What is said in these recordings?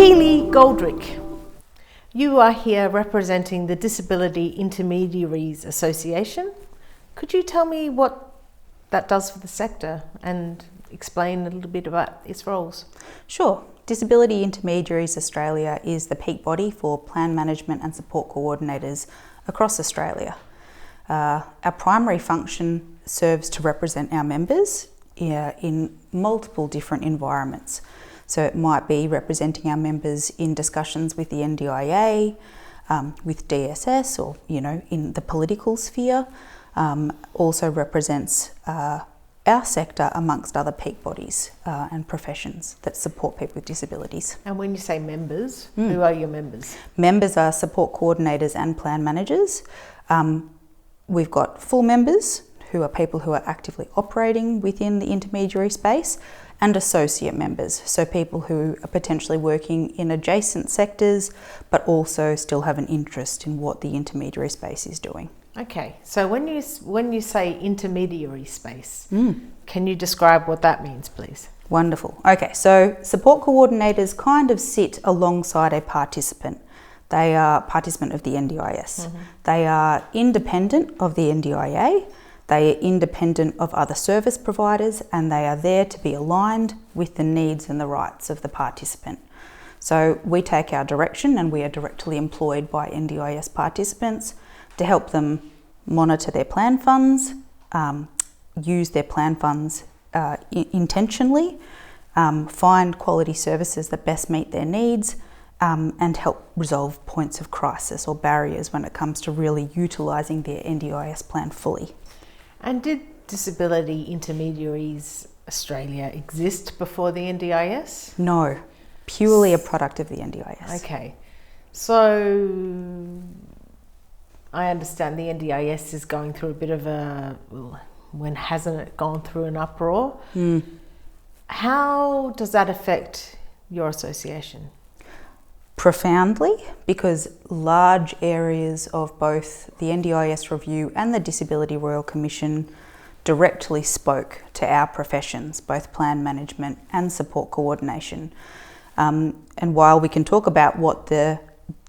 Keeley Goldrick, you are here representing the Disability Intermediaries Association. Could you tell me what that does for the sector and explain a little bit about its roles? Sure. Disability Intermediaries Australia is the peak body for plan management and support coordinators across Australia. Our primary function serves to represent our members in multiple different environments. So it might be representing our members in discussions with the NDIA, with DSS, or in the political sphere. Also represents our sector amongst other peak bodies and professions that support people with disabilities. And when you say members, who are your members? Members are support coordinators and plan managers. We've got full members, who are people who are actively operating within the intermediary space, and associate members, so people who are potentially working in adjacent sectors but also still have an interest in what the intermediary space is doing. Okay, so when you say intermediary space, can you describe what that means, please? Wonderful. Okay, so support coordinators kind of sit alongside a participant. They are participant of the NDIS. They are independent of the NDIA. They are independent of other service providers, and they are there to be aligned with the needs and the rights of the participant. So we take our direction, and we are directly employed by NDIS participants to help them monitor their plan funds, use their plan funds intentionally, find quality services that best meet their needs, and help resolve points of crisis or barriers when it comes to really utilising their NDIS plan fully. And did Disability Intermediaries Australia exist before the NDIS? No, purely a product of the NDIS. Okay, so I understand the NDIS is going through a bit of when hasn't it gone through an uproar? How does that affect your association? Profoundly, because large areas of both the NDIS review and the Disability Royal Commission directly spoke to our professions, both plan management and support coordination. And while we can talk about what the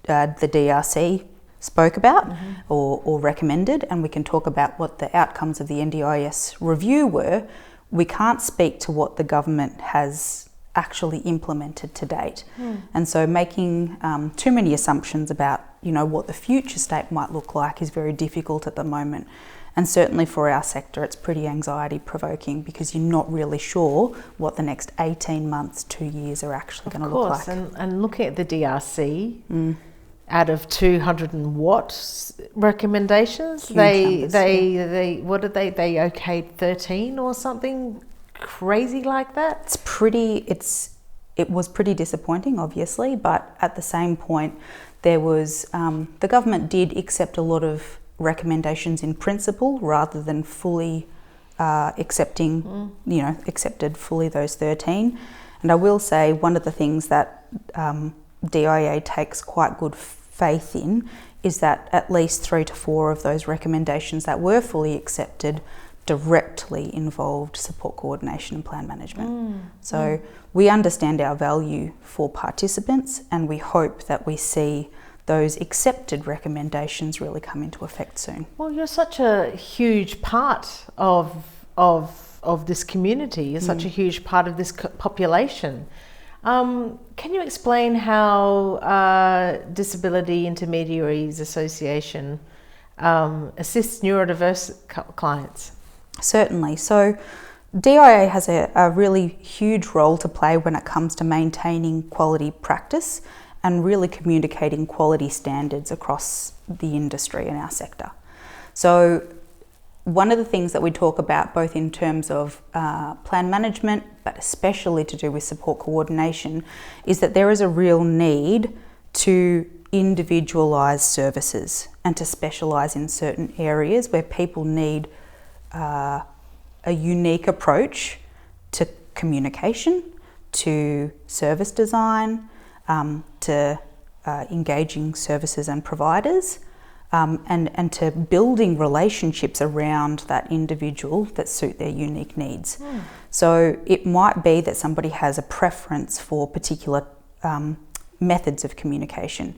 DRC spoke about or recommended, and we can talk about what the outcomes of the NDIS review were, we can't speak to what the government has actually implemented to date. And so making too many assumptions about what the future state might look like is very difficult at the moment. And certainly for our sector, it's pretty anxiety provoking because you're not really sure what the next 18 months, 2 years are actually going to look like. And looking at the DRC, out of 200 and what recommendations, they okayed 13 or something crazy like that? It was pretty disappointing, obviously, but at the same point, there was the government did accept a lot of recommendations in principle rather than fully accepted fully those 13. And I will say one of the things that DIA takes quite good faith in is that at least 3 to 4 of those recommendations that were fully accepted directly involved support coordination and plan management. So we understand our value for participants, and we hope that we see those accepted recommendations really come into effect soon. Well, you're such a huge part of this community. You're such a huge part of this population. Can you explain how Disability Intermediaries Association assists neurodiverse clients? Certainly. So DIA has a really huge role to play when it comes to maintaining quality practice and really communicating quality standards across the industry in our sector. So one of the things that we talk about both in terms of plan management, but especially to do with support coordination, is that there is a real need to individualise services and to specialise in certain areas where people need a unique approach to communication, to service design, to engaging services and providers, and to building relationships around that individual that suit their unique needs. So it might be that somebody has a preference for particular methods of communication.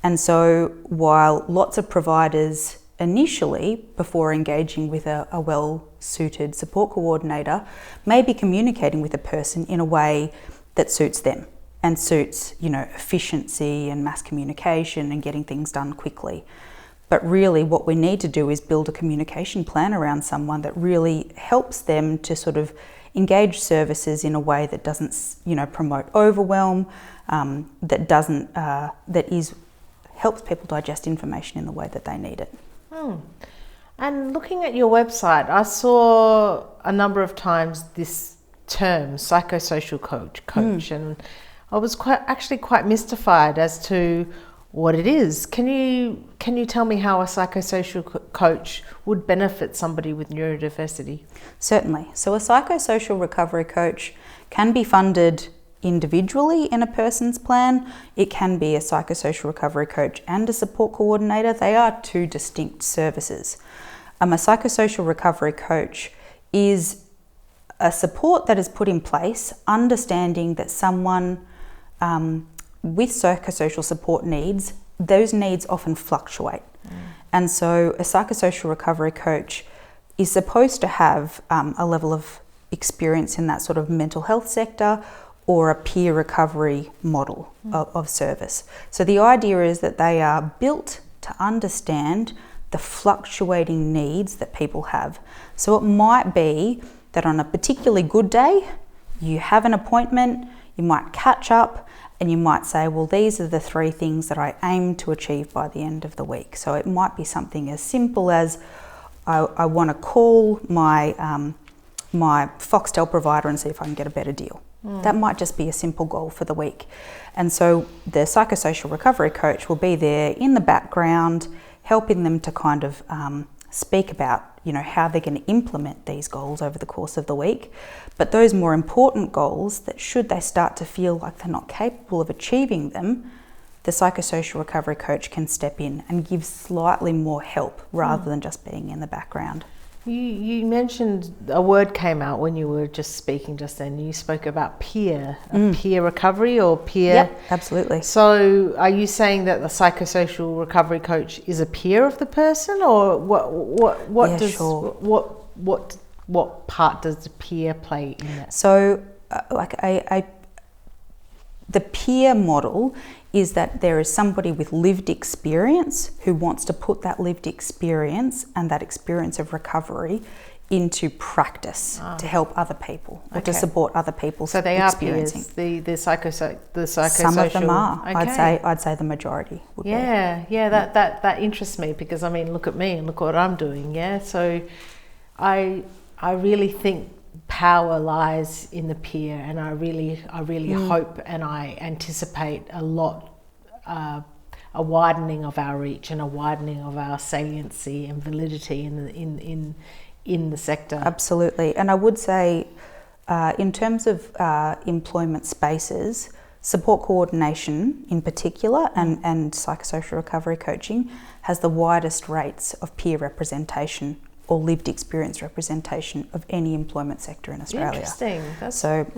And so while lots of providers initially, before engaging with a well-suited support coordinator, may be communicating with a person in a way that suits them and suits, efficiency and mass communication and getting things done quickly. But really what we need to do is build a communication plan around someone that really helps them to sort of engage services in a way that doesn't, promote overwhelm, helps people digest information in the way that they need it. And looking at your website, I saw a number of times this term, psychosocial coach, and I was quite mystified as to what it is. Can you tell me how a psychosocial coach would benefit somebody with neurodiversity? Certainly. So a psychosocial recovery coach can be funded individually in a person's plan. It can be a psychosocial recovery coach and a support coordinator. They are two distinct services. A psychosocial recovery coach is a support that is put in place, understanding that someone with psychosocial support needs, those needs often fluctuate. And so a psychosocial recovery coach is supposed to have a level of experience in that sort of mental health sector or a peer recovery model of service. So the idea is that they are built to understand the fluctuating needs that people have. So it might be that on a particularly good day, you have an appointment, you might catch up, and you might say, well, these are the 3 things that I aim to achieve by the end of the week. So it might be something as simple as I want to call my Foxtel provider and see if I can get a better deal. That might just be a simple goal for the week. And so the psychosocial recovery coach will be there in the background, helping them to kind of speak about, how they're going to implement these goals over the course of the week. But those more important goals, that should they start to feel like they're not capable of achieving them, the psychosocial recovery coach can step in and give slightly more help rather than just being in the background. You mentioned a word came out when you were just speaking just then. You spoke about peer recovery or peer. Yep, absolutely. So are you saying that the psychosocial recovery coach is a peer of the person, or what part does the peer play in that? So the peer model is that there is somebody with lived experience who wants to put that lived experience and that experience of recovery into practice to help other people or to support other people. So they are peers. The psychosocial. Some of them are. Okay. I'd say the majority would be. That interests me, because I mean, look at me and look what I'm doing. Yeah, so I really think power lies in the peer, and I really hope and I anticipate a widening of our reach and a widening of our saliency and validity in the sector. Absolutely. And I would say in terms of employment spaces, support coordination in particular and psychosocial recovery coaching has the widest rates of peer representation or lived experience representation of any employment sector in Australia. Interesting.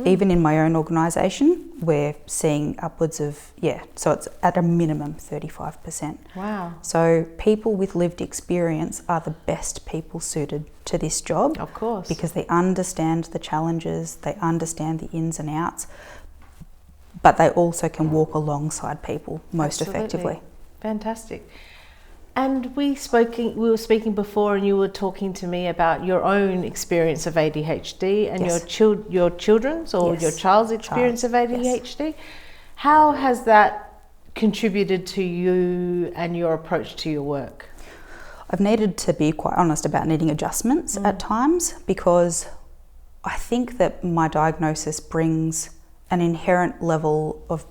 Even in my own organisation, we're seeing upwards of, so it's at a minimum 35%. Wow. So people with lived experience are the best people suited to this job. Of course. Because they understand the challenges, they understand the ins and outs, but they also can walk alongside people most effectively. Fantastic. And we were speaking before, and you were talking to me about your own experience of ADHD and your children's or your child's experience of ADHD. Yes. How has that contributed to you and your approach to your work? I've needed to be quite honest about needing adjustments at times, because I think that my diagnosis brings an inherent level of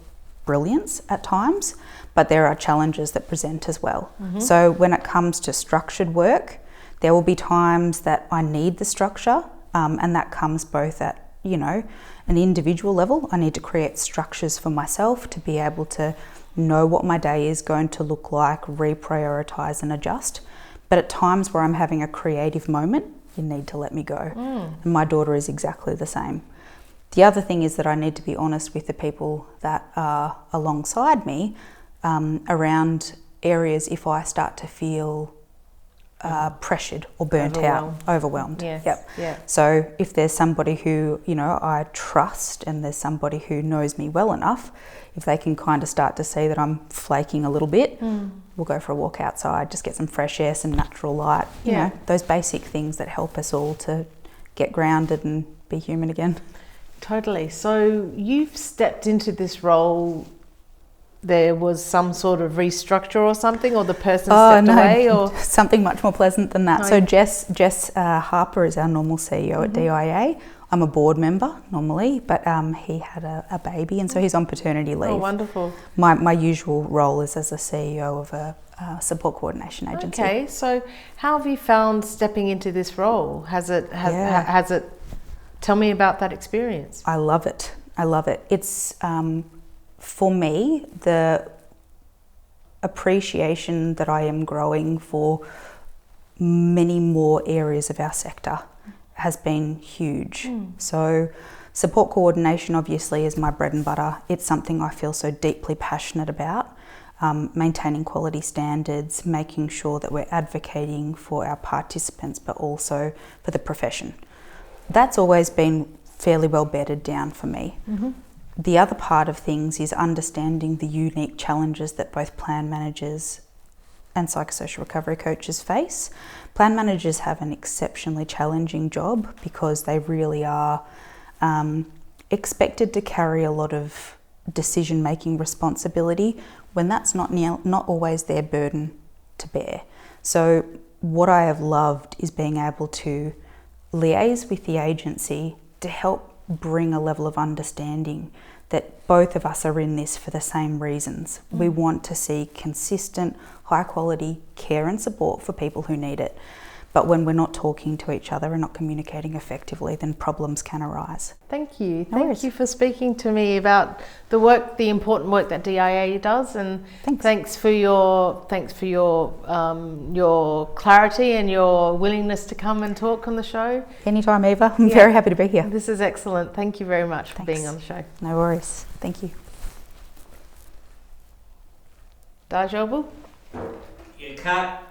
brilliance at times, but there are challenges that present as well. So when it comes to structured work, there will be times that I need the structure, and that comes both at, an individual level. I need to create structures for myself to be able to know what my day is going to look like, reprioritize and adjust. But at times where I'm having a creative moment, you need to let me go. And my daughter is exactly the same. The other thing is that I need to be honest with the people that are alongside me around areas if I start to feel pressured or burnt out, overwhelmed. Yes. Yep. Yeah. So if there's somebody who, you know, I trust and there's somebody who knows me well enough, if they can kind of start to see that I'm flaking a little bit, we'll go for a walk outside, just get some fresh air, some natural light, you know, those basic things that help us all to get grounded and be human again. Totally. So you've stepped into this role. There was some sort of restructure or something, or the person stepped away, or something much more pleasant than that. No. So Jess Harper is our normal CEO at DIA. I'm a board member normally, but he had a baby, and so he's on paternity leave. Oh, wonderful. My usual role is as a CEO of a support coordination agency. Okay, so how have you found stepping into this role? Has it? Tell me about that experience. I love it. It's for me, the appreciation that I am growing for many more areas of our sector has been huge. So support coordination obviously is my bread and butter. It's something I feel so deeply passionate about. Maintaining quality standards, making sure that we're advocating for our participants, but also for the profession. That's always been fairly well bedded down for me. The other part of things is understanding the unique challenges that both plan managers and psychosocial recovery coaches face. Plan managers have an exceptionally challenging job because they really are expected to carry a lot of decision-making responsibility when that's not always their burden to bear. So what I have loved is being able to liaise with the agency to help bring a level of understanding that both of us are in this for the same reasons. We want to see consistent, high quality care and support for people who need it. But when we're not talking to each other and not communicating effectively, then problems can arise. Thank you. No Thank worries. you for speaking to me about the work, the important work that DIA does, and thanks for your clarity and your willingness to come and talk on the show. Anytime, Eva. I'm very happy to be here. This is excellent. Thank you very much for being on the show. No worries. Thank you. Dajobu? You cut.